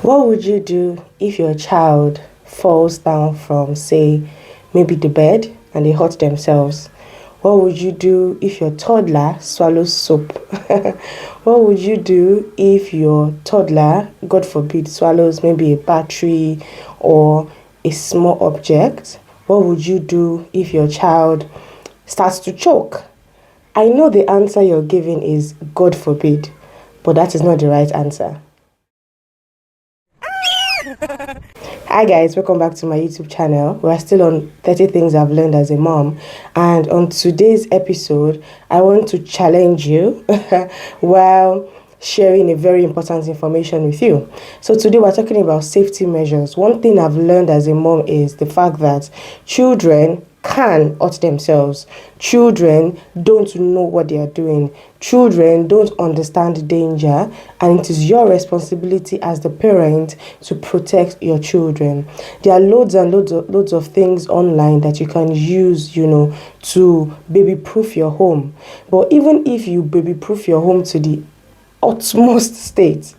What would you do if your child falls down from, say, maybe the bed and they hurt themselves? What would you do if your toddler swallows soap? What would you do if your toddler, God forbid, swallows maybe a battery or a small object? What would you do if your child starts to choke? I know the answer you're giving is God forbid, but that is not the right answer. Hi guys, welcome back to my YouTube channel. We're still on 30 things I've learned as a mom, and on today's episode I want to challenge you while sharing a very important information with you. So today we're talking about safety measures. One thing I've learned as a mom is the fact that children can hurt themselves. Children don't know what they are doing. Children don't understand danger, and it is your responsibility as the parent to protect your children. There are loads and loads of things online that you can use, to baby-proof your home. But even if you baby-proof your home to the utmost state,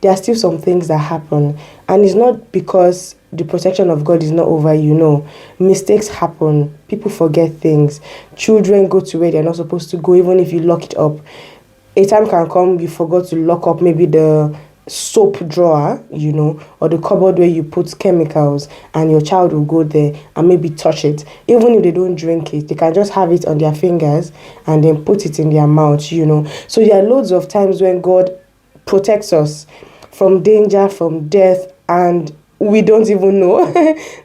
there are still some things that happen, and it's not because the protection of God is not over you. Mistakes happen. People forget things. Children go to where they're not supposed to go, even if you lock it up. A time can come you forgot to lock up maybe the soap drawer, or the cupboard where you put chemicals, and your child will go there and maybe touch it. Even if they don't drink it, they can just have it on their fingers and then put it in their mouth. So there are loads of times when God protects us from danger, from death, and we don't even know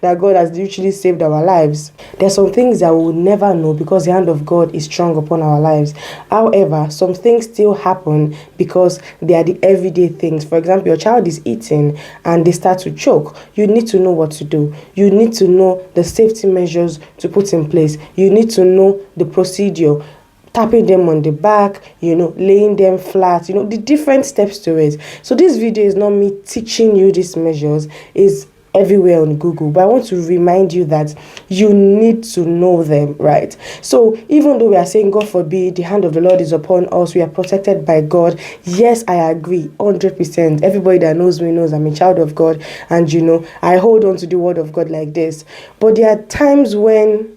that God has literally saved our lives. There's some things that we will never know because the hand of God is strong upon our lives. However, some things still happen because they are the everyday things. For example, your child is eating and they start to choke. You need to know what to do. You need to know the safety measures to put in place. You need to know the procedure. Tapping them on the back, laying them flat, the different steps to it. So this video is not me teaching you these measures, is everywhere on Google, but I want to remind you that you need to know them, right? So even though we are saying God forbid, the hand of the Lord is upon us, we are protected by God. Yes, I agree 100%. Everybody that knows me knows I'm a child of God, and I hold on to the word of God like this. But there are times when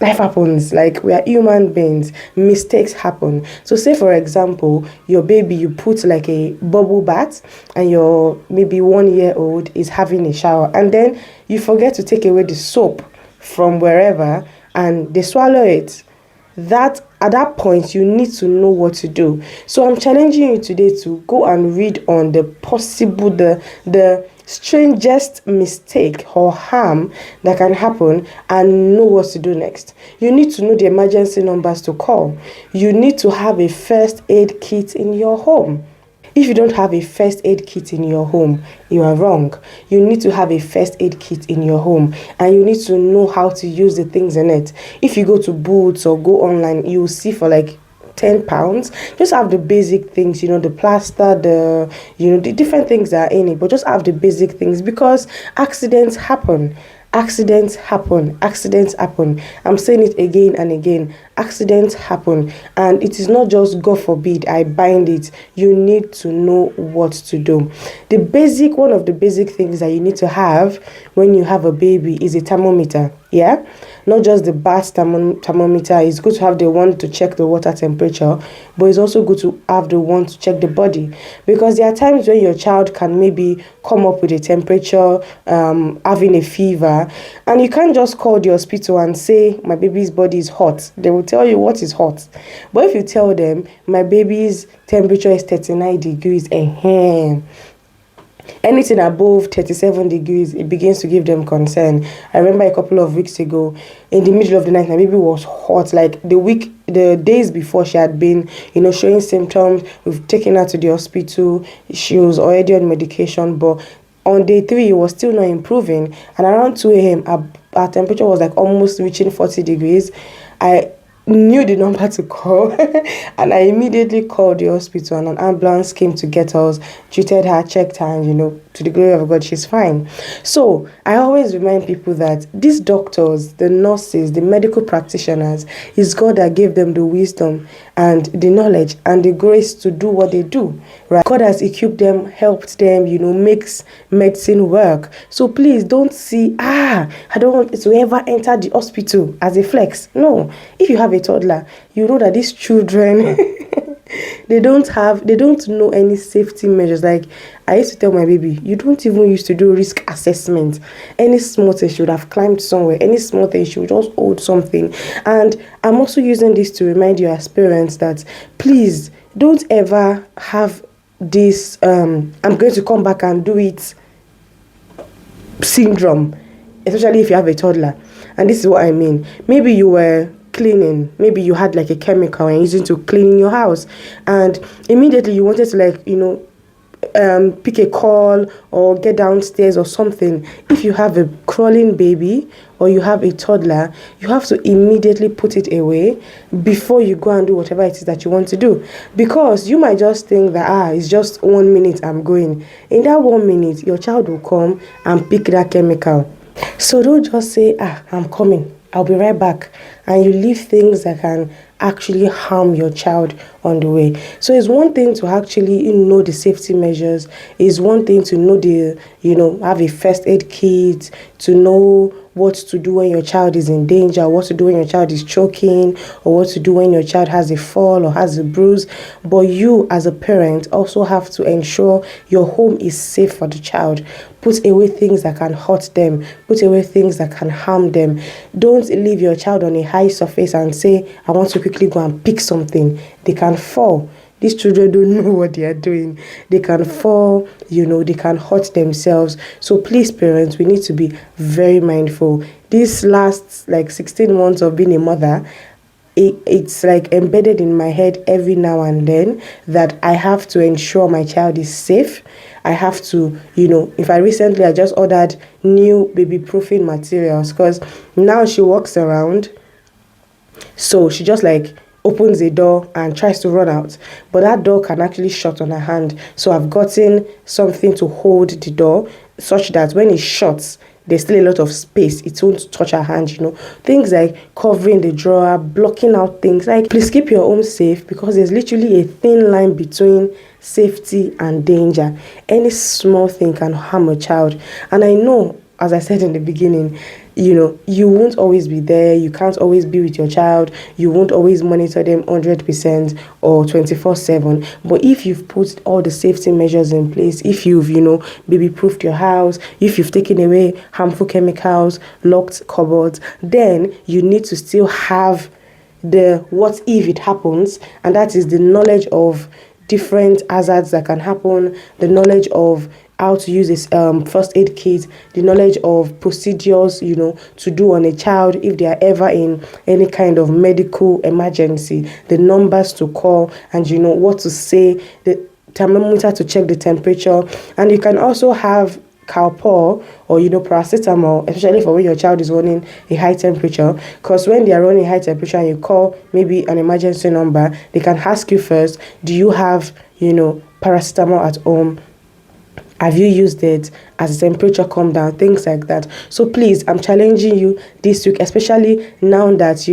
life happens. Like, we are human beings, mistakes happen. So say for example, your baby, you put like a bubble bath and your maybe 1 year old is having a shower, and then you forget to take away the soap from wherever and they swallow it. At that point, you need to know what to do. So I'm challenging you today to go and read on the possible, the strangest mistake or harm that can happen, and know what to do next. You need to know the emergency numbers to call. You need to have a first aid kit in your home. If you don't have a first aid kit in your home, you are wrong. You need to have a first aid kit in your home, and you need to know how to use the things in it. If you go to Boots or go online, you will see for like £10. Just have the basic things, the plaster, the different things that are in it, but just have the basic things, because accidents happen. Accidents happen. I'm saying it again and again. Accidents happen, and it is not just God forbid, I bind it. You need to know what to do. One of the basic things that you need to have when you have a baby is a thermometer. Yeah, not just the bath thermometer. It's good to have the one to check the water temperature, but it's also good to have the one to check the body, because there are times when your child can maybe come up with a temperature, having a fever, and you can't just call the hospital and say my baby's body is hot. They will tell you what is hot. But if you tell them my baby's temperature is 39 degrees, anything above 37 degrees, it begins to give them concern. I remember a couple of weeks ago, in the middle of the night, my baby was hot. Like the days before, she had been, showing symptoms. We've taken her to the hospital. She was already on medication, but on day 3, it was still not improving. And around 2 a.m., our temperature was like almost reaching 40 degrees. I knew the number to call and I immediately called the hospital, and an ambulance came to get us, treated her, checked her, and to the glory of God, she's fine. So I always remind people that these doctors, the nurses, the medical practitioners, it's God that gave them the wisdom and the knowledge and the grace to do what they do, right? God has equipped them, helped them, makes medicine work. So please don't see, I don't want to ever enter the hospital as a flex. No, if you have a toddler, you know that these children they don't know any safety measures. Like, I used to tell my baby, you don't even used to do risk assessment. Any small thing, she would have climbed somewhere. Any small thing, she would just hold something. And I'm also using this to remind you as parents that please don't ever have this I'm going to come back and do it syndrome, especially if you have a toddler. And this is what I mean. Maybe you were cleaning, maybe you had like a chemical and using to clean your house, and immediately you wanted to pick a call or get downstairs or something. If you have a crawling baby or you have a toddler, you have to immediately put it away before you go and do whatever it is that you want to do, because you might just think that it's just 1 minute, I'm going. In that 1 minute, your child will come and pick that chemical. So don't just say, I'm coming, I'll be right back, and you leave things that can actually harm your child on the way. So it's one thing to actually know the safety measures. It's one thing to know have a first aid kit, to know what to do when your child is in danger, what to do when your child is choking, or what to do when your child has a fall or has a bruise. But you as a parent also have to ensure your home is safe for the child. Put away things that can hurt them. Put away things that can harm them. Don't leave your child on a high surface and say, I want to quickly go and pick something. They can fall. These children don't know what they are doing. They can fall, they can hurt themselves. So please, parents, we need to be very mindful. These last 16 months of being a mother, it's like embedded in my head every now and then that I have to ensure my child is safe. I have to, I just ordered new baby proofing materials, because now she walks around, so she just opens the door and tries to run out, but that door can actually shut on her hand. So I've gotten something to hold the door such that when it shuts, there's still a lot of space. It won't touch her hand, Things like covering the drawer, blocking out things. Please keep your home safe, because there's literally a thin line between safety and danger. Any small thing can harm a child. And I know, as I said in the beginning, you won't always be there. You can't always be with your child. You won't always monitor them 100% or 24/7. But if you've put all the safety measures in place, if you've, baby proofed your house, if you've taken away harmful chemicals, locked cupboards, then you need to still have the what if it happens, and that is the knowledge of different hazards that can happen, the knowledge of how to use this first aid kit, the knowledge of procedures, to do on a child if they are ever in any kind of medical emergency, the numbers to call, and what to say, the thermometer to check the temperature. And you can also have Calpol or paracetamol, especially for when your child is running a high temperature, because when they are running high temperature and you call maybe an emergency number, they can ask you first, do you have paracetamol at home? Have you used it? As the temperature come down, things like that. So please, I'm challenging you this week, especially now that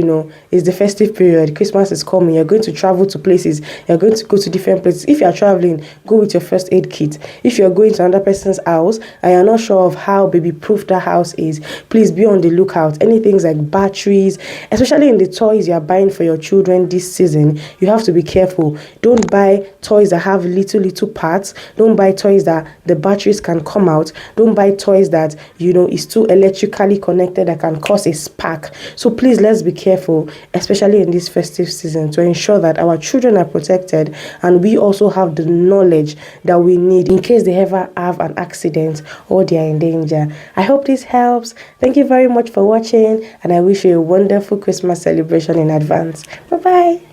it's the festive period, Christmas is coming, you're going to travel to places, you're going to go to different places. If you're traveling, go with your first aid kit. If you're going to another person's house and you're not sure of how baby proof that house is, please be on the lookout. Any things like batteries, especially in the toys you're buying for your children this season, you have to be careful. Don't buy toys that have little parts. Don't buy toys that the batteries can come out. Don't buy toys that is too electrically connected that can cause a spark. So please, let's be careful, especially in this festive season, to ensure that our children are protected and we also have the knowledge that we need in case they ever have an accident or they are in danger. I hope this helps. Thank you very much for watching, and I wish you a wonderful Christmas celebration in advance. Bye bye.